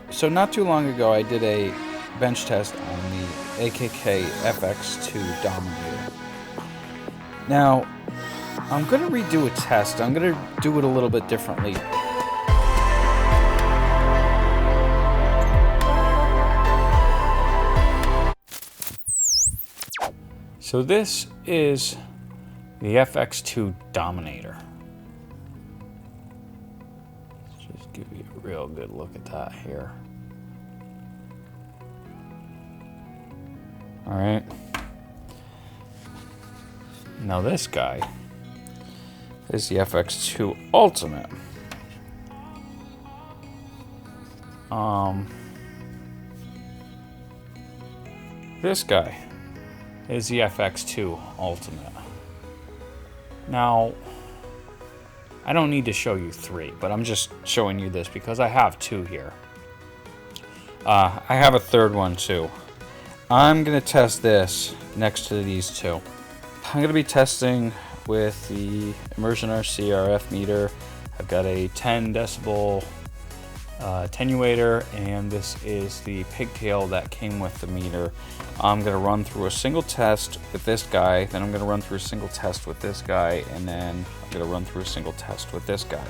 So not too long ago, I did a bench test on the AKK FX2 Dominator. Now, I'm going to redo a test. I'm going to do it a little bit differently. So this is the FX2 Dominator. Let's just give you a real good look at that here. All right. Now this guy is the FX2 Ultimate. This guy is the FX2 Ultimate. Now, I don't need to show you three, but I'm just showing you this because I have two here. I have a third one too. I'm going to test this next to these two. I'm going to be testing with the Immersion RC RF meter. I've got a 10 decibel attenuator, and this is the pigtail that came with the meter. I'm going to run through a single test with this guy, then I'm going to run through a single test with this guy, and then I'm going to run through a single test with this guy.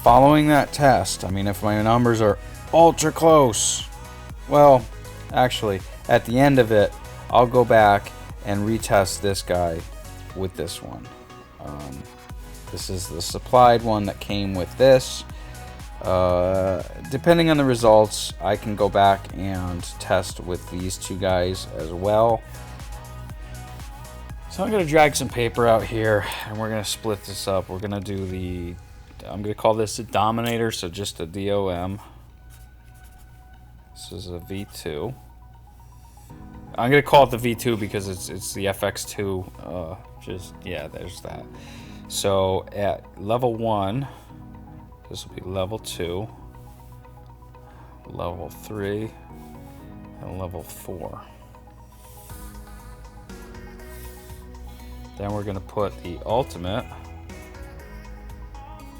Following that test, I mean, if my numbers are ultra close, well, actually, at the end of it, I'll go back and retest this guy with this one. This is the supplied one that came with this. Depending on the results, I can go back and test with these two guys as well. So I'm going to drag some paper out here, and we're going to split this up. We're going to do the, I'm going to call this a Dominator, so just a DOM. This is a V2. I'm going to call it the V2 because it's the FX2. Yeah, there's that. So at level 1, this will be level 2, level 3, and level 4. Then we're going to put the Ultimate.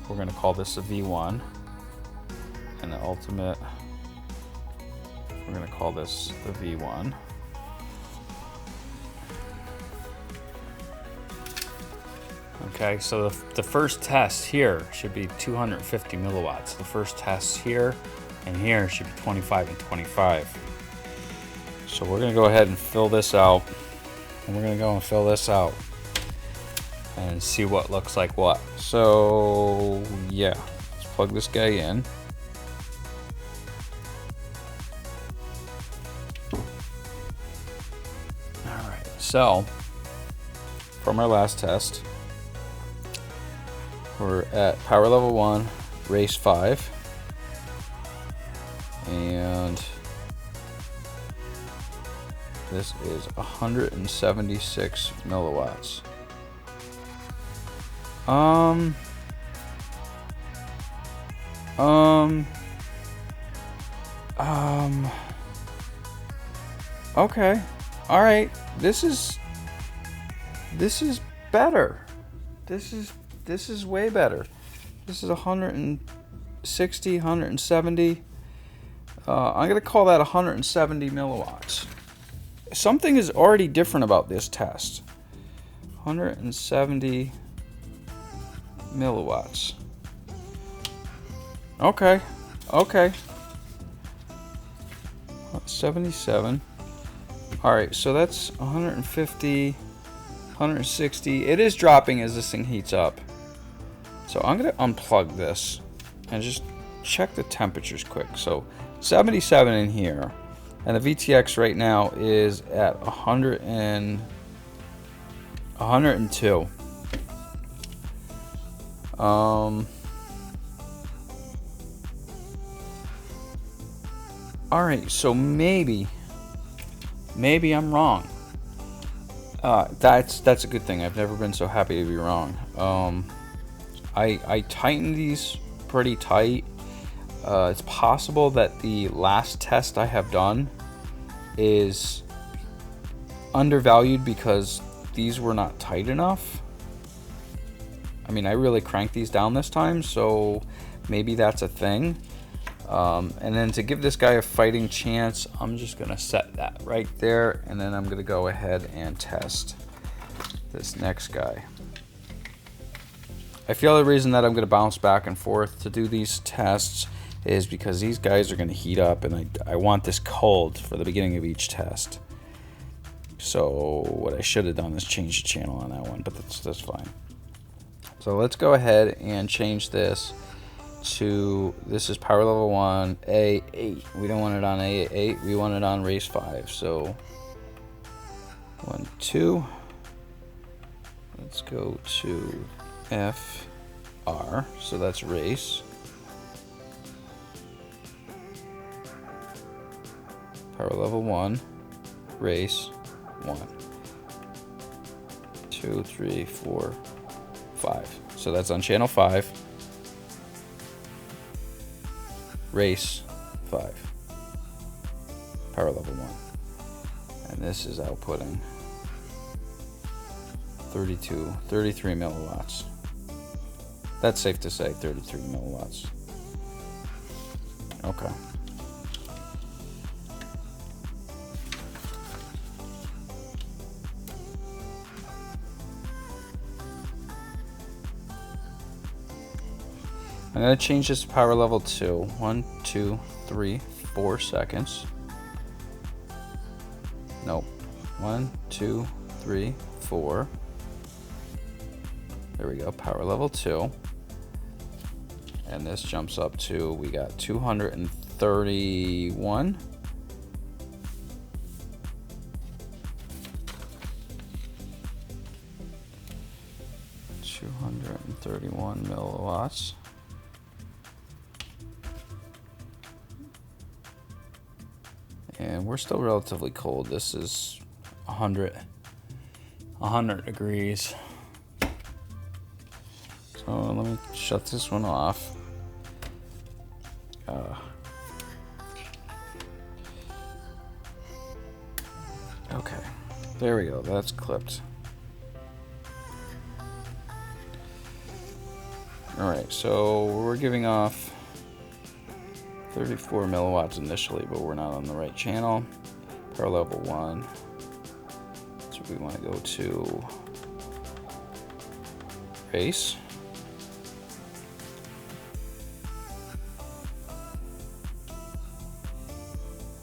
We're going to call this a V1. And the Ultimate, we're going to call this the V1. Okay, so the first test here should be 250 milliwatts. The first test here and here should be 25 and 25. So we're going to go ahead and fill this out. And we're going to go and fill this out and see what looks like what. So yeah, let's plug this guy in. All right, so from our last test, we're at power level 1, race 5, and this is 176 milliwatts. Okay, all right. This is better. This is way better. This is 160, 170. I'm going to call that 170 milliwatts. Something is already different about this test. 170 milliwatts. Okay. 77. All right, so that's 150, 160. It is dropping as this thing heats up. So I'm going to unplug this and just check the temperatures quick. So 77 in here, and the VTX right now is at 102. All right, so maybe I'm wrong. That's a good thing. I've never been so happy to be wrong. I tightened these pretty tight. It's possible that the last test I have done is undervalued because these were not tight enough. I mean, I really cranked these down this time, so maybe that's a thing. And then to give this guy a fighting chance, I'm just gonna set that right there, and then I'm gonna go ahead and test this next guy. I feel the reason that I'm gonna bounce back and forth to do these tests is because these guys are gonna heat up, and I want this cold for the beginning of each test. So what I should have done is change the channel on that one, but that's fine. So let's go ahead and change this to, this is power level 1, A8. We don't want it on A8, we want it on race 5. So 1, 2. Let's go to FR. So that's race. Power level 1, race 1, 2, 3, 4, 5. So that's on channel 5. Race 5. Power level 1. And this is outputting 33 milliwatts. That's safe to say, 33 milliwatts. Okay. I'm going to change this to power level 2. 1, 2, 3, 4 seconds. Nope. 1, 2, 3, 4. There we go. Power level 2. And this jumps up to, we got 231. Milliwatts. And we're still relatively cold. This is 100 degrees. So let me shut this one off. Okay, there we go. That's clipped. All right, so we're giving off 34 milliwatts initially, but we're not on the right channel. Power level 1. So we want to go to race.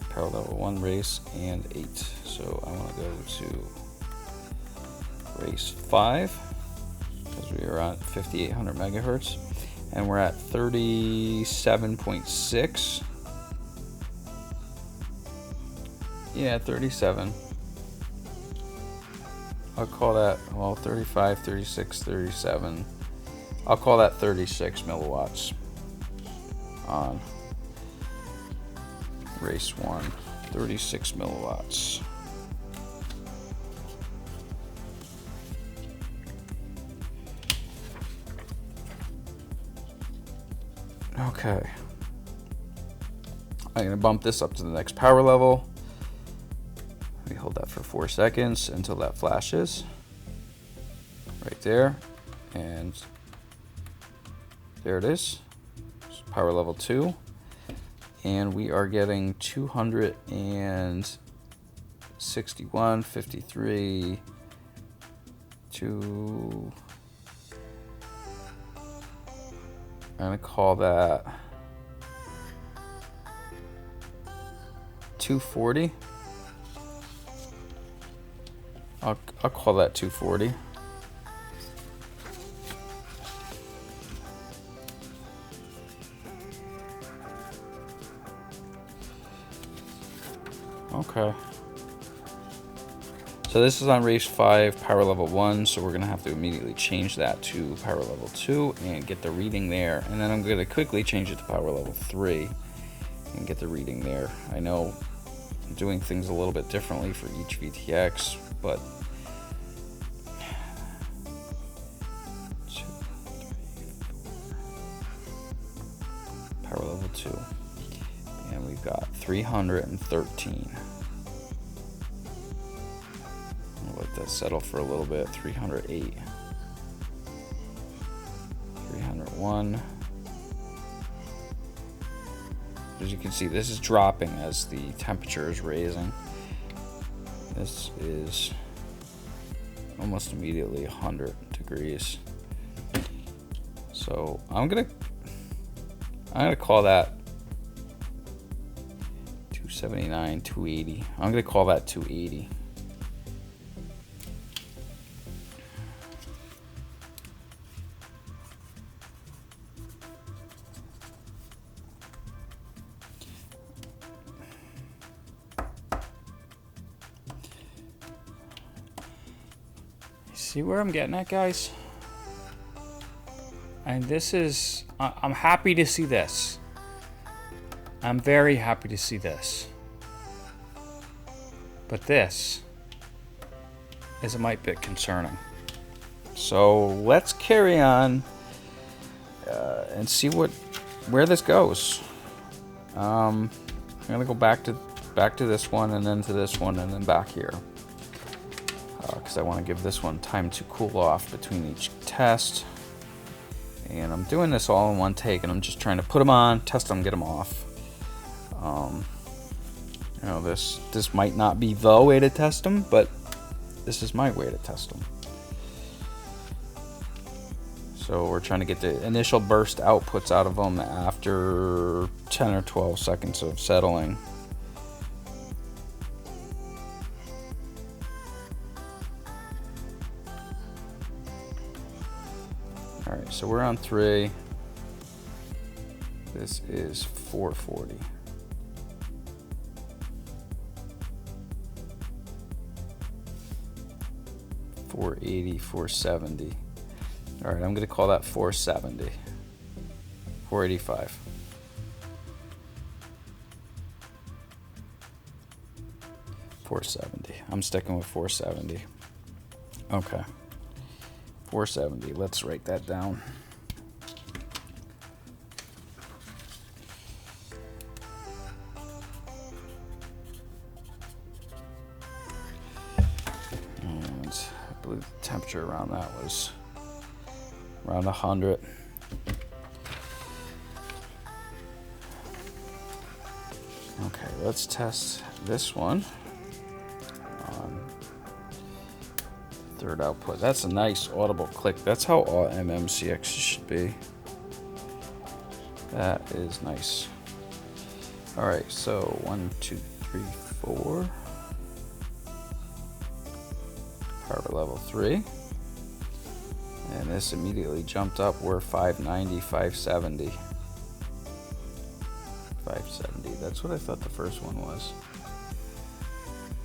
Power level 1, race, and 8. So I want to go to race 5 because we are at 5800 megahertz. And we're at 37.6. Yeah, 37. I'll call that, well, 35, 36, 37. I'll call that 36 milliwatts on race 1. 36 milliwatts. Okay, I'm going to bump this up to the next power level. We hold that for 4 seconds until that flashes right there, and there it is. It's power level 2, and we are getting 261, 53, 2. I'm going to call that 240. I'll call that 240. Okay. So this is on race 5, power level 1, so we're going to have to immediately change that to power level 2 and get the reading there. And then I'm going to quickly change it to power level 3 and get the reading there. I know I'm doing things a little bit differently for each VTX, but 2, 3, 4. Power level 2. And we've got 313. Let that settle for a little bit. 308, 301, as you can see, this is dropping as the temperature is raising. This is almost immediately 100 degrees. So I'm gonna call that 279, 280. I'm gonna call that 280. See where I'm getting at, guys? And this is, I'm happy to see this. I'm very happy to see this. But this is a mite bit concerning. So let's carry on and see where this goes. I'm gonna go back to this one, and then to this one, and then back here. Because I want to give this one time to cool off between each test. And I'm doing this all in one take, and I'm just trying to put them on, test them, get them off. You know, this might not be the way to test them, but this is my way to test them. So we're trying to get the initial burst outputs out of them after 10 or 12 seconds of settling. Alright, so we're on 3. This is 440. $480, $470. Alright, I'm going to call that $470. $485. $470. I'm sticking with $470. Okay. $470. Let's write that down. And I believe the temperature around that was around 100. Okay, let's test this one on third output. That's a nice audible click. That's how all MMCX should be. That is nice. All right, so 1, 2, 3, 4. Power level 3. And this immediately jumped up. We're 590, 570. 570. That's what I thought the first one was.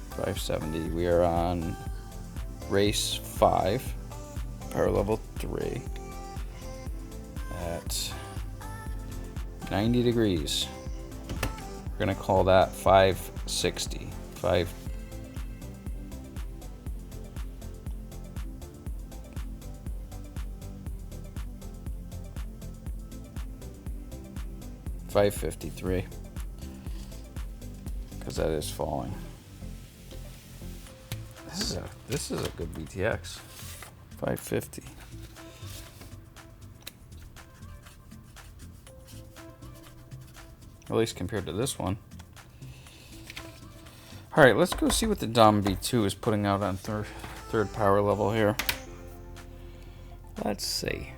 570. We are on race 5, power level 3, at 90 degrees. We're gonna call that 560. 553, because that is falling. This is a good VTX. 550. At least compared to this one. All right, let's go see what the Dom V2 is putting out on third power level here. Let's see.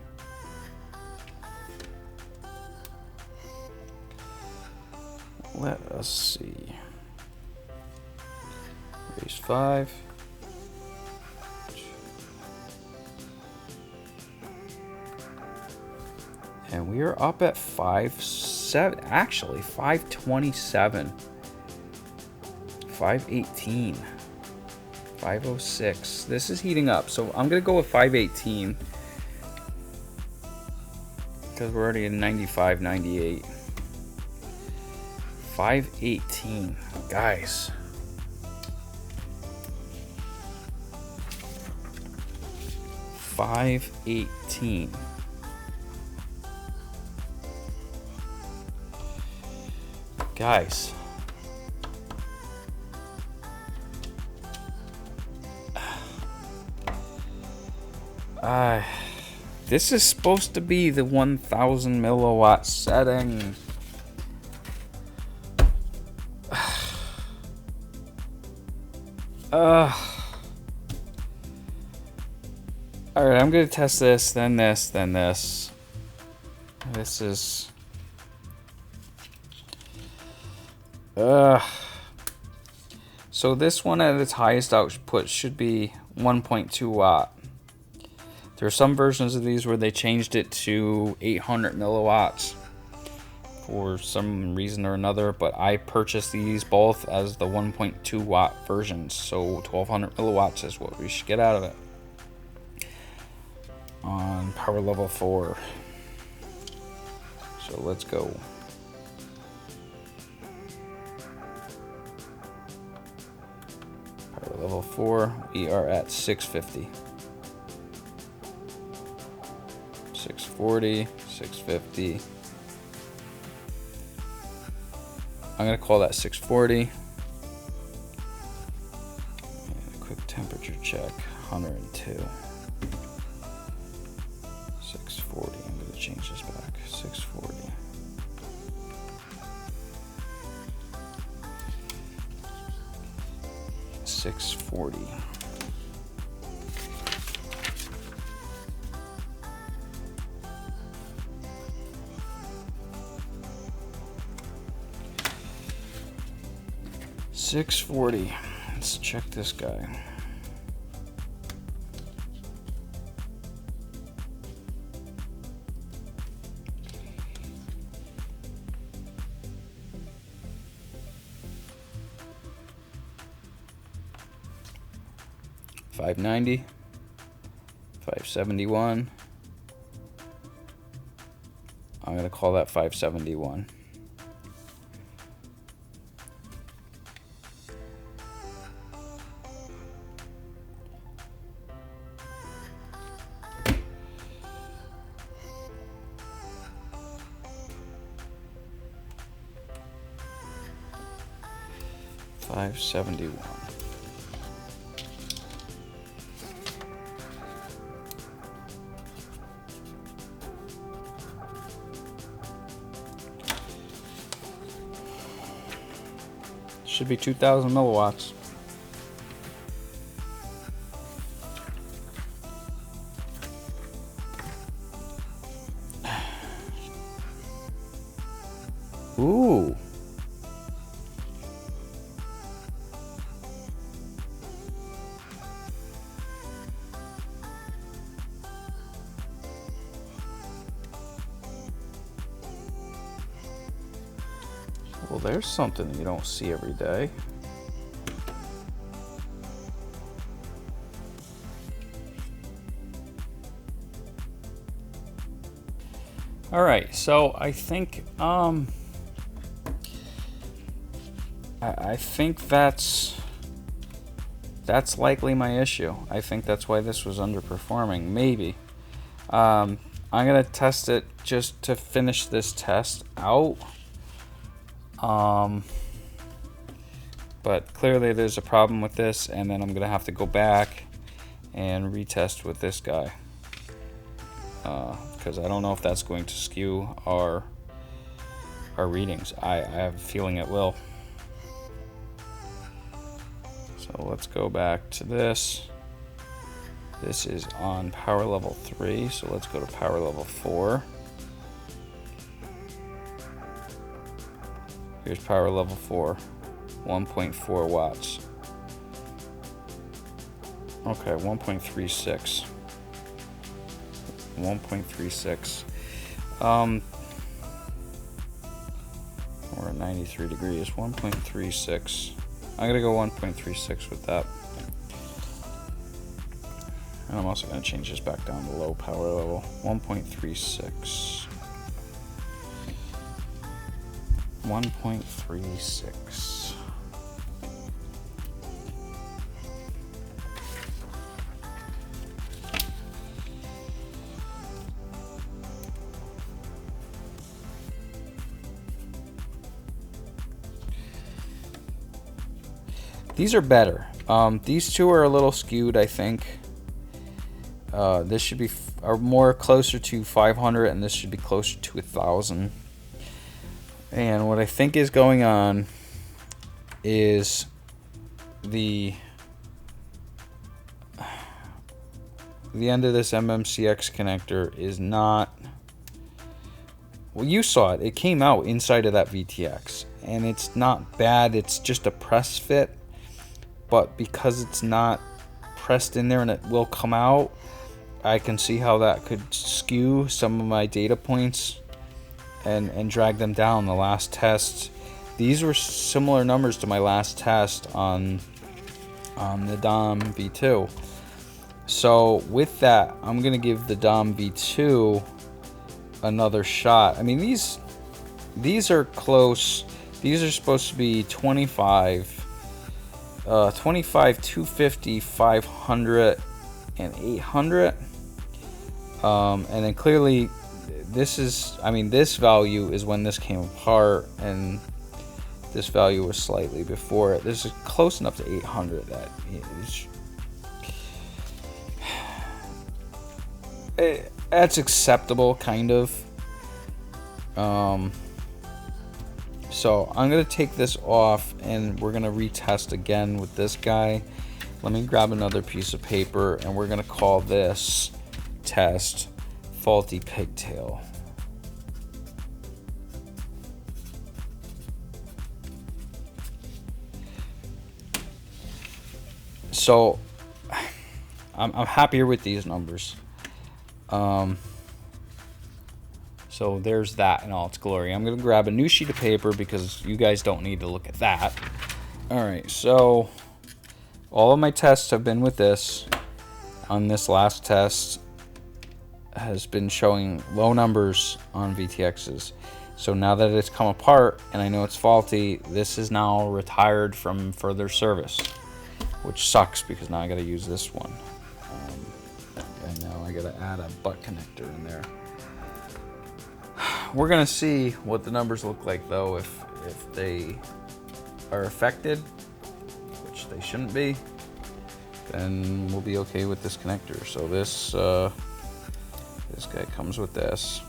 Let us see. Race 5. And we are up at 5.7, actually 527, 518, 506. This is heating up, so I'm gonna go with 518 because we're already in 95, 98. 518, guys. $518. Guys, this is supposed to be the 1000 milliwatt setting. Alright, I'm gonna test this, then this, then this. This is... So this one at its highest output should be 1.2 watt. There are some versions of these where they changed it to 800 milliwatts for some reason or another, but I purchased these both as the 1.2 watt versions, so 1200 milliwatts is what we should get out of it. On power level 4. So let's go. Power level 4, we are at 650. 640, 650. I'm gonna call that 640. And a quick temperature check, 102. 640, I'm gonna change this back, 640. $640. $640. Let's check this guy. $590, $571. I'm gonna call that $571. $571. Should be 2,000 milliwatts. Ooh. Well, there's something you don't see every day. All right, so I think I think that's likely my issue. I think that's why this was underperforming. Maybe. I'm gonna test it just to finish this test out. But clearly there's a problem with this, and then I'm gonna have to go back and retest with this guy, because I don't know if that's going to skew our readings. I have a feeling it will. So let's go back to this. This is on power level 3, so let's go to power level 4. Here's power level 4, 1.4 watts. Okay, 1.36. 1.36. We're at 93 degrees. 1.36. I'm gonna go 1.36 with that. And I'm also gonna change this back down to low power level. 1.36. 1.36. These are better. These two are a little skewed, I think. This should be more closer to 500, and this should be closer to 1,000. And what I think is going on is the the end of this MMCX connector is not... Well, you saw it. It came out inside of that VTX. And it's not bad. It's just a press fit. But because it's not pressed in there and it will come out, I can see how that could skew some of my data points and drag them down. The last test, these were similar numbers to my last test on the Dom V2. So with that, I'm gonna give the Dom V2 another shot. I mean, these are close. These are supposed to be 25, 250, 500, and 800. And then clearly, this is, I mean, this value is when this came apart, and this value was slightly before it. This is close enough to 800 that that's acceptable, kind of. So I'm gonna take this off, and we're gonna retest again with this guy. Let me grab another piece of paper, and we're gonna call this test faulty pigtail. So I'm happier with these numbers. So there's that in all its glory. I'm gonna grab a new sheet of paper because you guys don't need to look at that. All right, so all of my tests have been with this. On this last test has been showing low numbers on VTXs. So now that it's come apart and I know it's faulty, this is now retired from further service, which sucks because now I gotta use this one. And now I gotta add a butt connector in there. We're gonna see what the numbers look like though if they are affected, which they shouldn't be. Then we'll be okay with this connector. So this guy comes with this.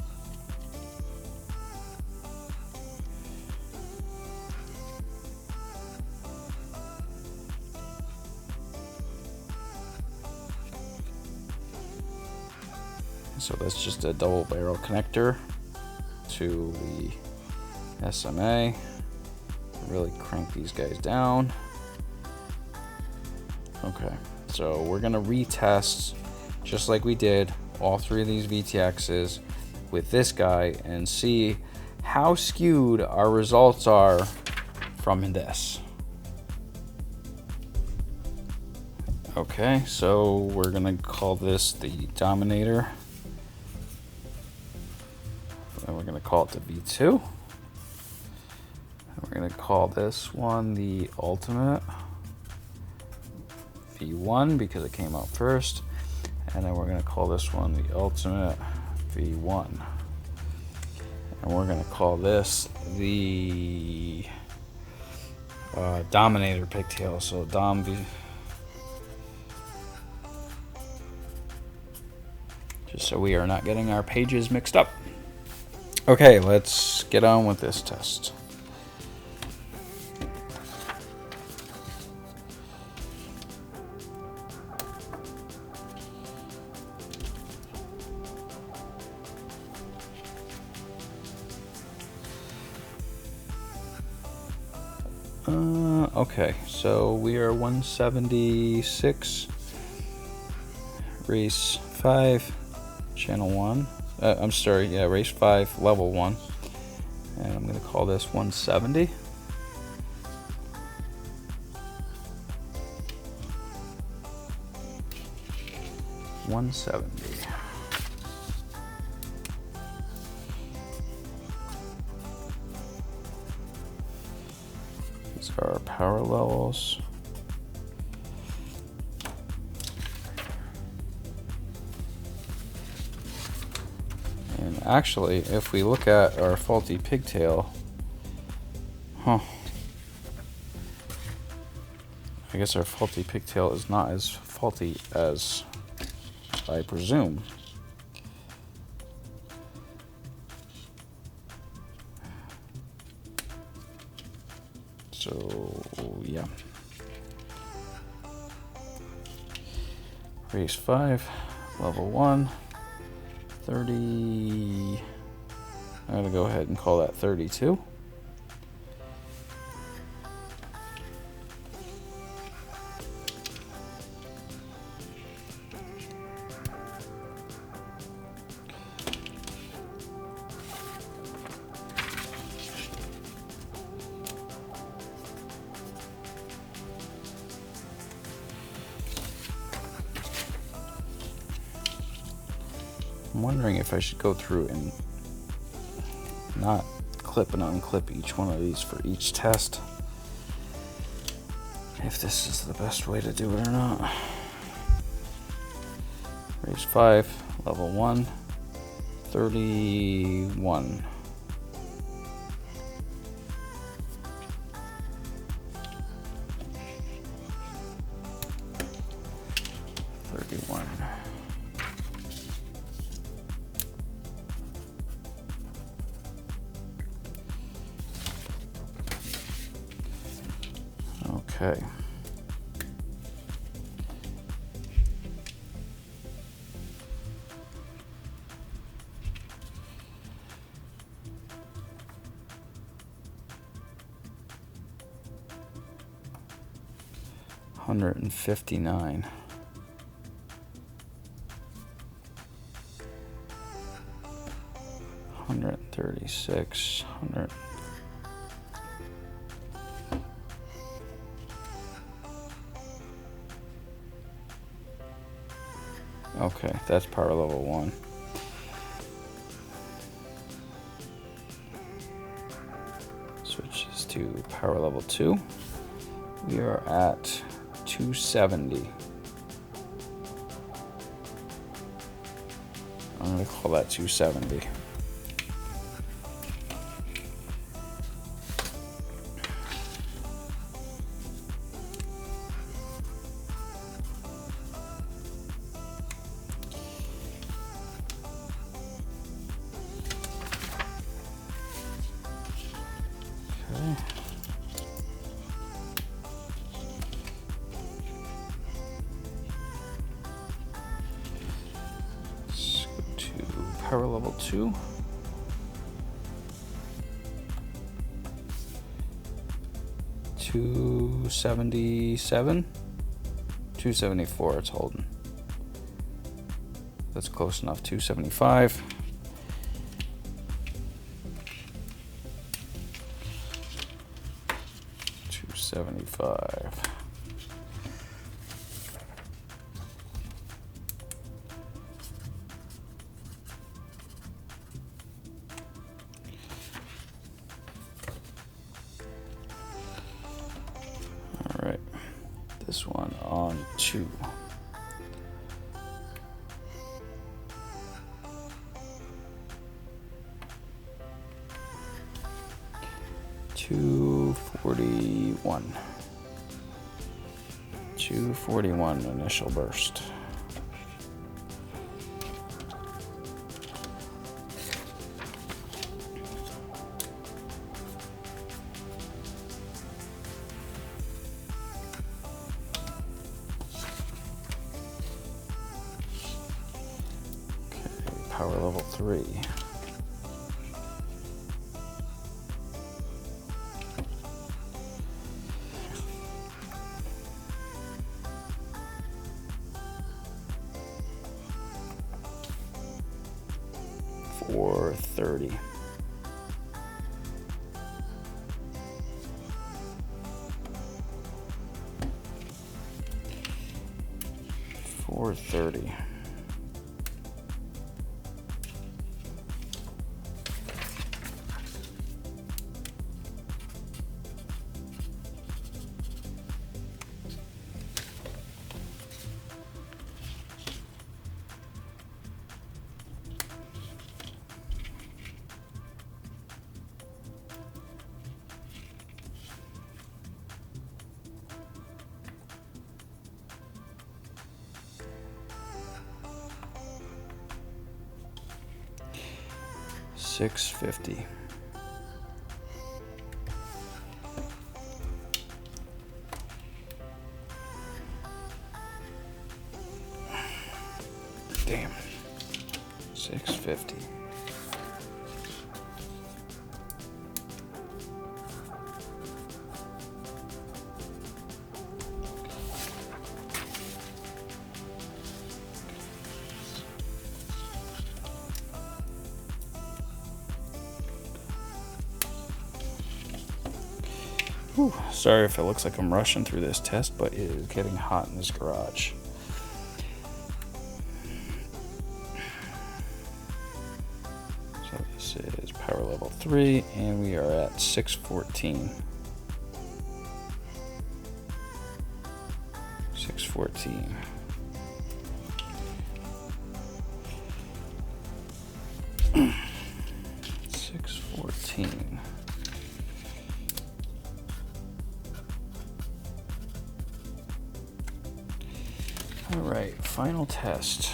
So that's just a double barrel connector to the SMA. Really crank these guys down. Okay, so we're gonna retest just like we did all three of these VTXs with this guy and see how skewed our results are from this. Okay, so we're gonna call this the Dominator. And we're gonna call it the V2. And we're gonna call this one the Ultimate V1 because it came out first. And then we're gonna call this one the Ultimate V1. And we're gonna call this the Dominator pigtail. So Dom V. Just so we are not getting our pages mixed up. Okay, let's get on with this test. Okay, so we are 176, race 5, channel 1. I'm sorry, yeah, race 5, level 1. And I'm going to call this 170. These are our parallels. And actually, if we look at our faulty pigtail, I guess our faulty pigtail is not as faulty as I presume. So, yeah. Race 5, level 1, 30, I'm going to go ahead and call that 32. I'm wondering if I should go through and not clip and unclip each one of these for each test. If this is the best way to do it or not. Raise 5, level 1, 31. Okay. $159. $136. Okay, that's power level 1. Switches to power level 2. We are at 270. I'm going to call that 270. Okay. Let's go to power level 2. $277, $274. It's holding. That's close enough. $275. $275. All right, this one on 2. $241 initial burst. Okay, power level 3. $430. $430. $650. Damn. 650. Whew. Sorry if it looks like I'm rushing through this test, but it is getting hot in this garage. So this is power level 3, and we are at 614. 614. All right, final test.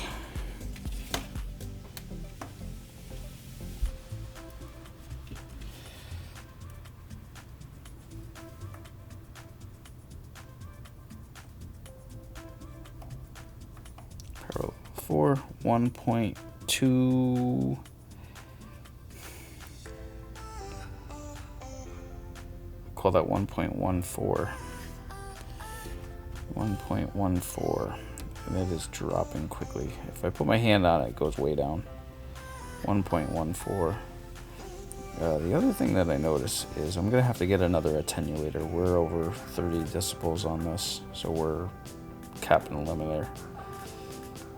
Parallel 4, 1.2. Call that 1.14. 1.14. And that is dropping quickly. If I put my hand on it, it goes way down. 1.14. The other thing that I notice is I'm going to have to get another attenuator. We're over 30 decibels on this, so we're capping the limit there.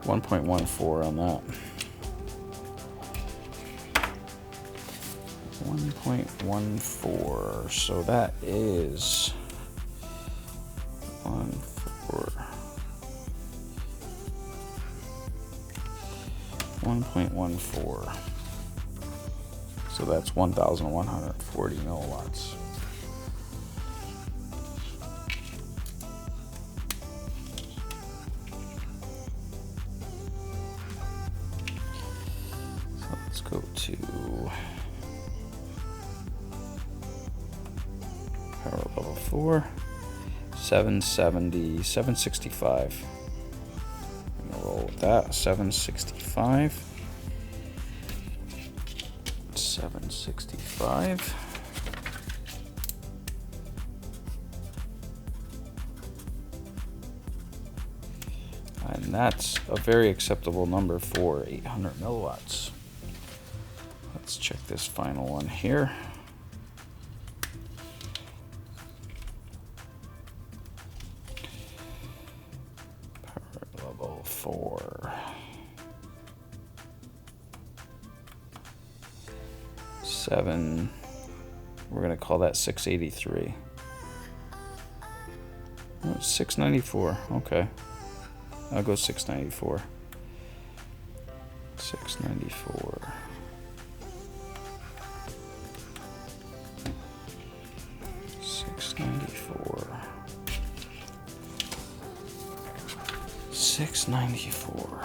1.14 on that. 1.14. So that is 14. 1.14. So that's 1,140 milliwatts. So let's go to power level 4, 770, 765. Roll with that. 765. 765. And that's a very acceptable number for 800 milliwatts. Let's check this final one here. Level 4. 7. We're going to call that 683. Oh, 694. Okay. I'll go 694. 694. 694. 694.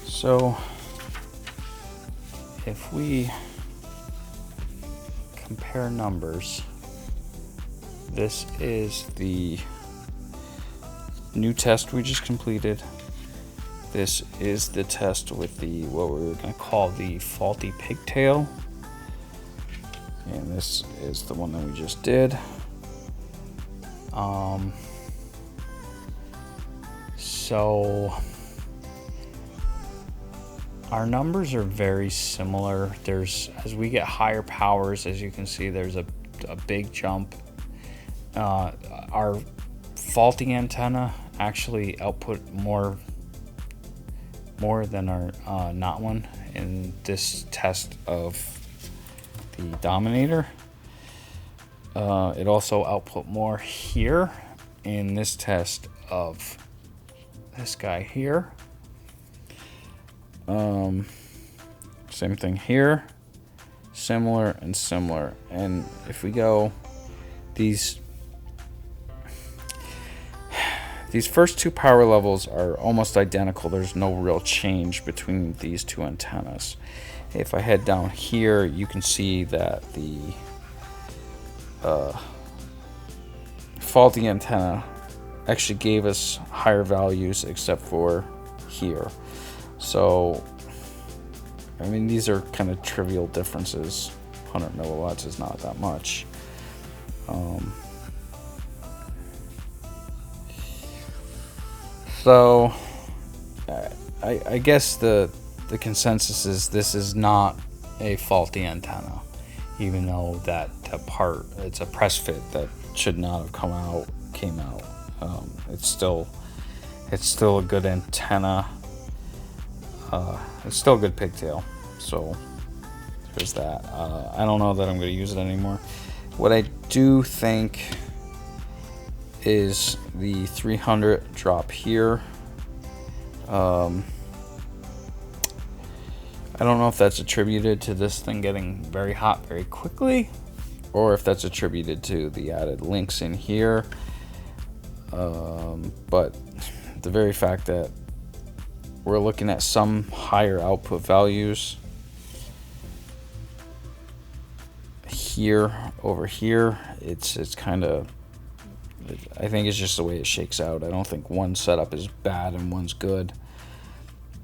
So if we compare numbers, this is the new test we just completed. This is the test with the what we're going to call the faulty pigtail, and this is the one that we just did. So our numbers are very similar. As we get higher powers, as you can see, there's a big jump. Our faulty antenna actually output more than our not one in this test of the Dominator. It also output more here in this test of this guy here. Same thing here, similar and similar. And if we go, these first two power levels are almost identical. There's no real change between these two antennas. if I head down here, you can see that the faulty antenna actually gave us higher values except for here. So I mean, these are kind of trivial differences. 100 milliwatts is not that much. So I guess the consensus is this is not a faulty antenna, even though that part, it's a press fit that should not have came out. It's still a good antenna. It's still a good pigtail, so there's that. I don't know that I'm going to use it anymore. What I do think is the 300 drop here. I don't know if that's attributed to this thing getting very hot very quickly, or if that's attributed to the added links in here. But the very fact that we're looking at some higher output values here over here, it's kind of, I think it's just the way it shakes out. I don't think one setup is bad and one's good.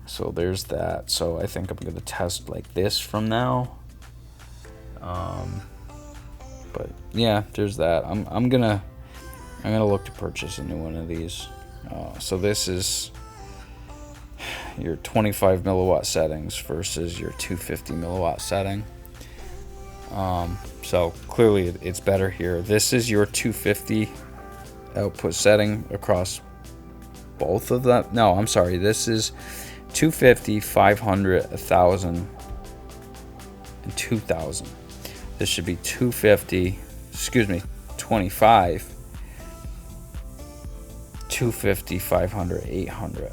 So there's that. So I think I'm going to test like this from now. But yeah, there's that. I'm gonna look to purchase a new one of these. So this is your 25 milliwatt settings versus your 250 milliwatt setting. So clearly it's better here. This is your 250 output setting across both of them. No, I'm sorry. This is 250, 500, 1,000, and 2,000. This should be 250, 25, 250, 500, 800.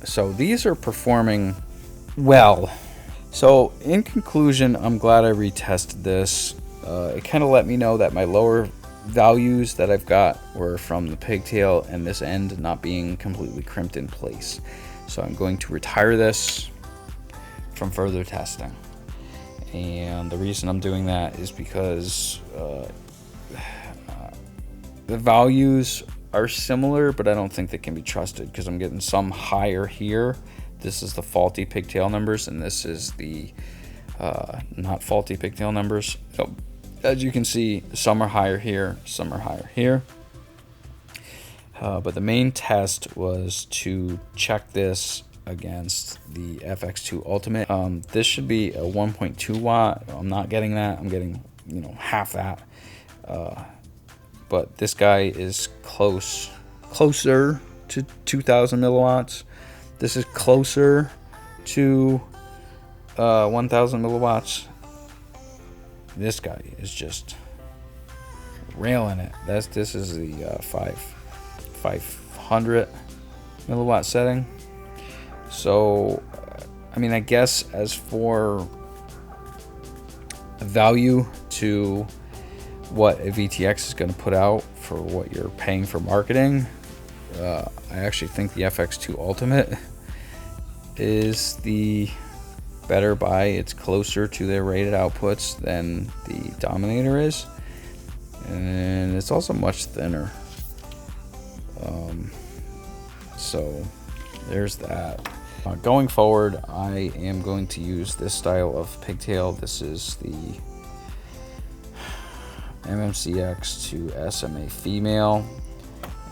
So these are performing well. So in conclusion, I'm glad I retested this. It kind of let me know that my lower values that I've got were from the pigtail and this end not being completely crimped in place. So I'm going to retire this from further testing. And the reason I'm doing that is because the values are similar, but I don't think they can be trusted because I'm getting some higher here. This is the faulty pigtail numbers, and this is the not faulty pigtail numbers. So, as you can see, some are higher here, some are higher here. But the main test was to check this against the FX2 Ultimate. This should be a 1.2 watt. I'm not getting that. I'm getting, half that. But this guy is closer to 2,000 milliwatts. This is closer to 1,000 milliwatts. This guy is just railing it. This is the 500 milliwatt setting. So, I mean, I guess as for value to what a VTX is going to put out for what you're paying for marketing, I actually think the FX2 Ultimate is the better buy. It's closer to their rated outputs than the Dominator is, and it's also much thinner. So there's that. Going forward, I am going to use this style of pigtail. This is the MMCX to SMA female,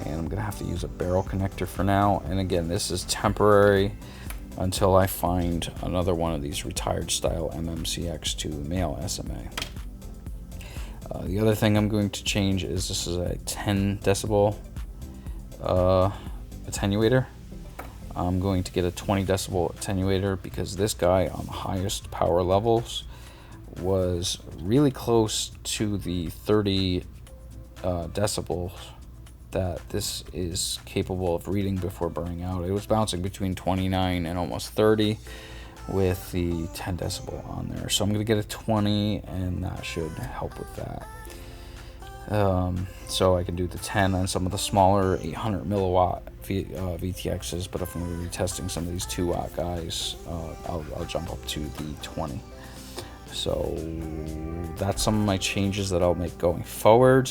and I'm gonna have to use a barrel connector for now. And again, this is temporary until I find another one of these retired style MMCX to male SMA. The other thing I'm going to change is this is a 10 decibel attenuator. I'm going to get a 20 decibel attenuator because this guy on the highest power levels was really close to the 30 decibels that this is capable of reading before burning out. It was bouncing between 29 and almost 30 with the 10 decibel on there. So I'm going to get a 20, and that should help with that. So I can do the 10 on some of the smaller 800 milliwatt VTXs, but if I'm going to be testing some of these 2-watt guys, I'll jump up to the 20. So that's some of my changes that I'll make going forward.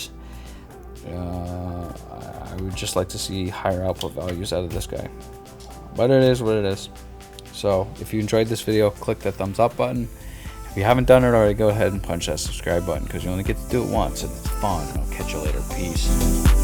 I would just like to see higher output values out of this guy, but it is what it is. So if you enjoyed this video, click that thumbs up button. If you haven't done it already, go ahead and punch that subscribe button, because you only get to do it once and it's fun. And I'll catch you later. Peace.